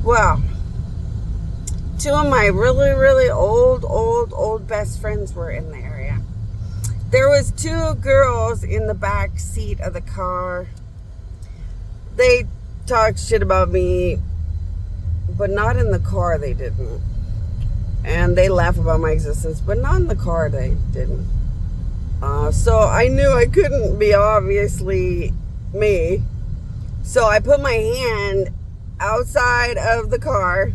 Well, two of my really, really old best friends were in the area. There was two girls in the back seat of the car. They talked shit about me, but not in the car, they didn't. And they laugh about my existence, but not in the car, they didn't. So I knew I couldn't be obviously me. So I put my hand outside of the car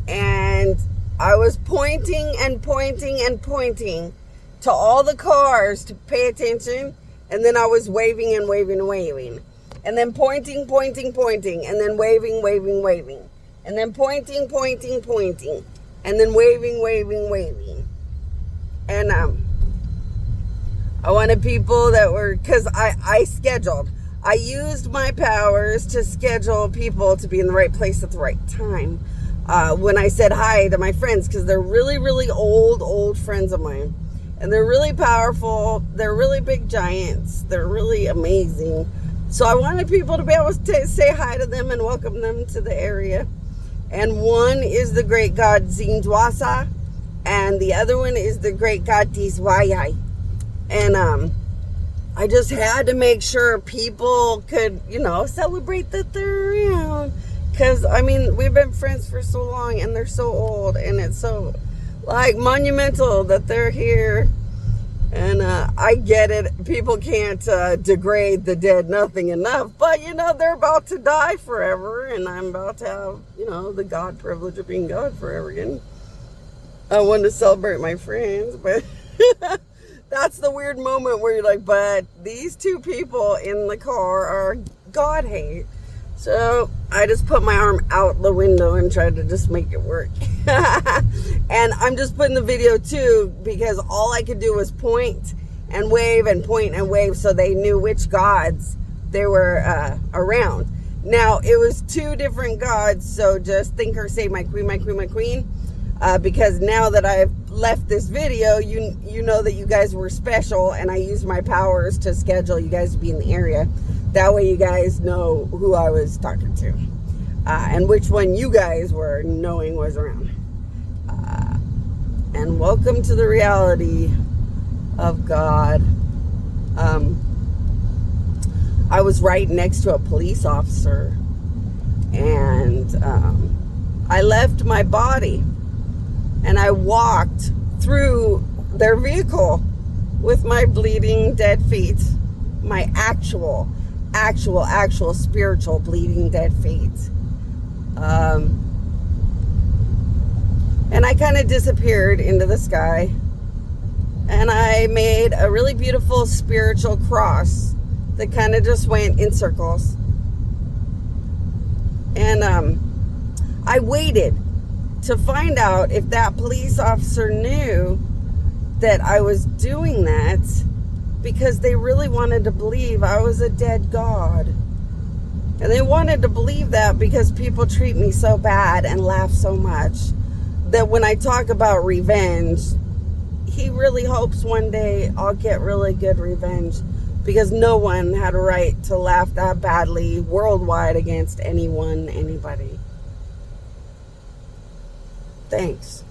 and I was pointing and pointing and pointing to all the cars to pay attention, and then I was waving and waving and waving, and then pointing, and then waving, and then pointing, and then waving. And I wanted people that were, because I scheduled. I used my powers to schedule people to be in the right place at the right time. When I said hi to my friends, because they're really, really old friends of mine. And they're really powerful. They're really big giants. They're really amazing. So I wanted people to be able to say hi to them and welcome them to the area. And one is the great god Zinjwasa, and the other one is the great god Diswayai. And I just had to make sure people could, celebrate that they're around. Because, we've been friends for so long, and they're so old, and it's so, monumental that they're here. And I get it. People can't degrade the dead nothing enough. But, they're about to die forever, and I'm about to have, the God privilege of being God forever again. I wanted to celebrate my friends, but that's the weird moment where you're like, but these two people in the car are God hate. So I just put my arm out the window and tried to just make it work. And I'm just putting the video too, because all I could do was point and wave and point and wave, so they knew which gods they were around. Now, it was two different gods, so just think or say my queen. Because now that I've left this video, you know that you guys were special, and I used my powers to schedule you guys to be in the area. That way you guys know who I was talking to, and which one you guys were knowing was around. And welcome to the reality of God. I was right next to a police officer, and I left my body and I walked through their vehicle with my bleeding dead feet, my actual spiritual bleeding dead feet. And I kind of disappeared into the sky, and I made a really beautiful spiritual cross that kind of just went in circles. And I waited to find out if that police officer knew that I was doing that, because they really wanted to believe I was a dead god. And they wanted to believe that because people treat me so bad and laugh so much, that when I talk about revenge, he really hopes one day I'll get really good revenge, because no one had a right to laugh that badly worldwide against anybody. Thanks.